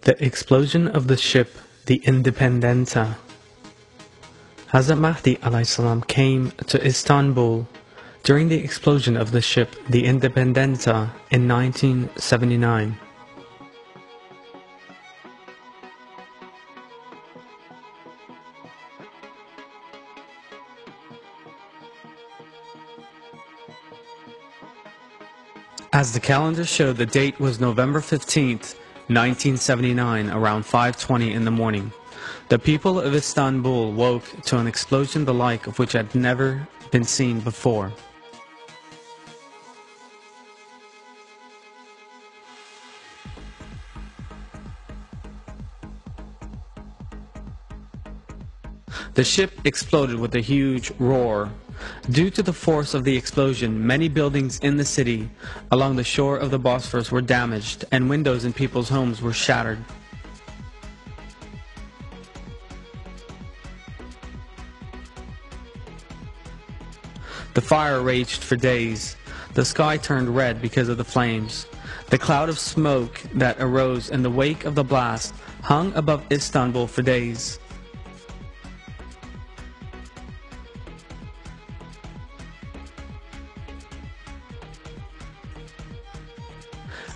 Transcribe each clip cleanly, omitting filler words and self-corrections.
The explosion of the ship, the Independenta. Hazrat Mahdi ﷺ came to Istanbul during the explosion of the ship, the Independenta, in 1979. As the calendar showed, the date was November 15th, 1979, around 5:20 in the morning. The people of Istanbul woke to an explosion the like of which had never been seen before. The ship exploded with a huge roar. Due to the force of the explosion, many buildings in the city along the shore of the Bosphorus were damaged, and windows in people's homes were shattered. The fire raged for days. The sky turned red because of the flames. The cloud of smoke that arose in the wake of the blast hung above Istanbul for days.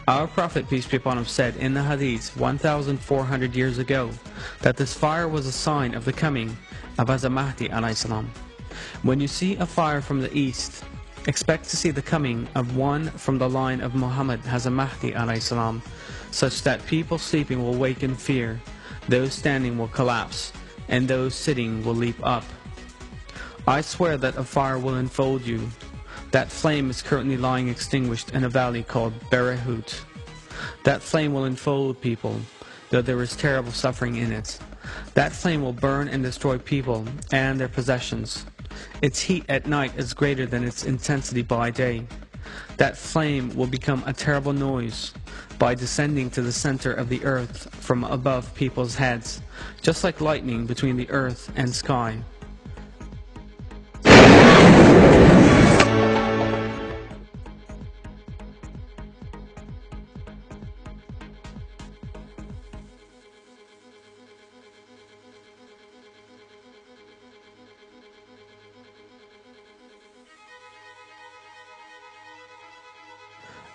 Our Prophet, peace be upon him, said in the Hadith 1,400 years ago that this fire was a sign of the coming of Hazrat Mahdi ﷺ. When you see a fire from the east, expect to see the coming of one from the line of Muhammad Hazrat Mahdi ﷺ, such that people sleeping will wake in fear, those standing will collapse, and those sitting will leap up. I swear that a fire will enfold you. That flame is currently lying extinguished in a valley called Berehut. That flame will enfold people, though there is terrible suffering in it. That flame will burn and destroy people and their possessions. Its heat at night is greater than its intensity by day. That flame will become a terrible noise by descending to the center of the earth from above people's heads, just like lightning between the earth and sky.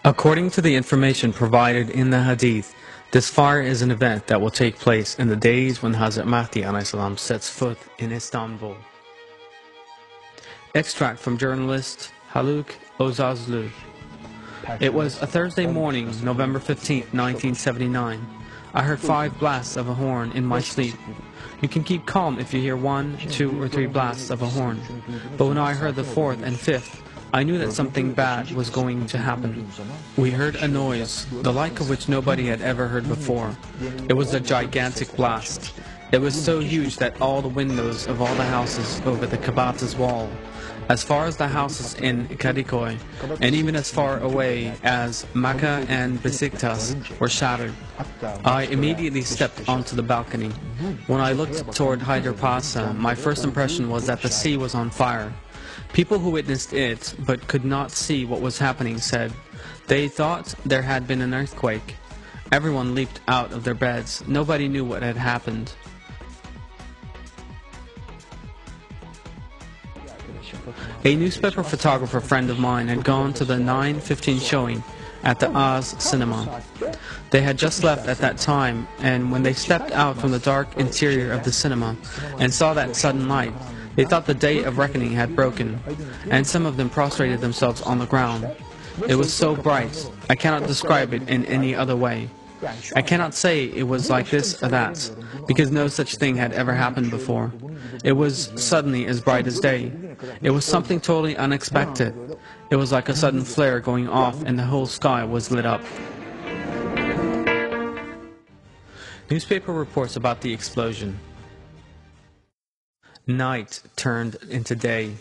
According to the information provided in the Hadith, this fire is an event that will take place in the days when Hazrat Mahdi ﷺ sets foot in Istanbul. Extract from journalist Haluk Ozazlu. It was a Thursday morning, November 15, 1979. I heard 5 blasts of a horn in my sleep. You can keep calm if you hear 1, 2, or 3 blasts of a horn. But when I heard the 4th and 5th, I knew that something bad was going to happen. We heard a noise, the like of which nobody had ever heard before. It was a gigantic blast. It was so huge that all the windows of all the houses over the Kabata's wall, as far as the houses in Kadikoy, and even as far away as Makkah and Besiktas, were shattered. I immediately stepped onto the balcony. When I looked toward Hyderpasa, my first impression was that the sea was on fire. People who witnessed it, but could not see what was happening, said they thought there had been an earthquake. Everyone leaped out of their beds. Nobody knew what had happened. A newspaper photographer friend of mine had gone to the 9:15 showing at the Oz Cinema. They had just left at that time, and when they stepped out from the dark interior of the cinema and saw that sudden light, they thought the day of reckoning had broken, and some of them prostrated themselves on the ground. It was so bright, I cannot describe it in any other way. I cannot say it was like this or that, because no such thing had ever happened before. It was suddenly as bright as day. It was something totally unexpected. It was like a sudden flare going off and the whole sky was lit up. Newspaper reports about the explosion. Night turned into day.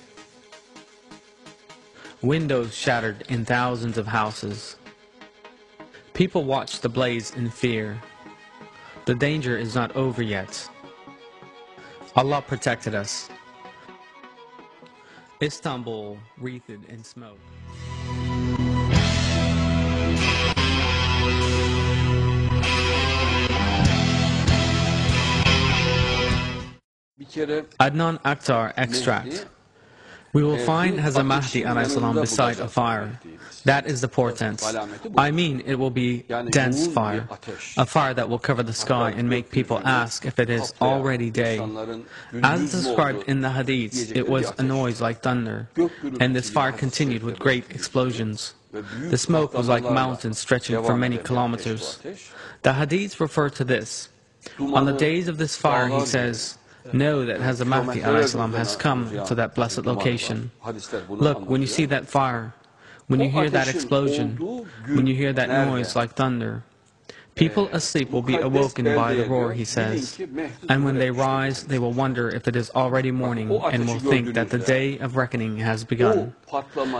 Windows shattered in thousands of houses. People watched the blaze in fear. The danger is not over yet. Allah protected us. Istanbul wreathed in smoke. Adnan Akhtar extract. We will find Hazrat Mahdi ﷺ beside a fire. That is the portent. I mean, it will be dense fire, a fire that will cover the sky and make people ask if it is already day. As described in the hadiths, it was a noise like thunder, and this fire continued with great explosions. The smoke was like mountains stretching for many kilometers. The hadiths refer to this. On the days of this fire, he says, know that Hazrat Mahdi ﷺ has come to that blessed location. Look, when you see that fire, when you hear that explosion, when you hear that noise like thunder, people asleep will be awoken by the roar, he says, and when they rise, they will wonder if it is already morning and will think that the day of reckoning has begun.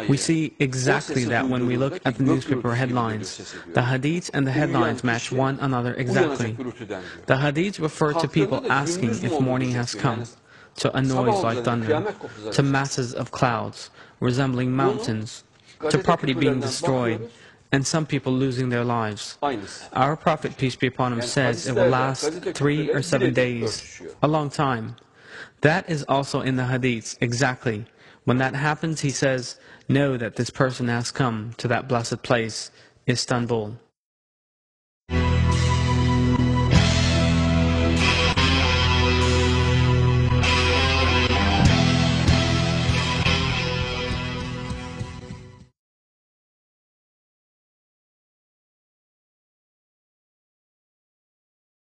We see exactly that when we look at the newspaper headlines. The hadiths and the headlines match one another exactly. The hadiths refer to people asking if morning has come, to a noise like thunder, to masses of clouds resembling mountains, to property being destroyed, and some people losing their lives. Our Prophet, peace be upon him, says it will last 3 or 7 days, a long time. That is also in the hadiths, exactly. When that happens, he says, know that this person has come to that blessed place, Istanbul.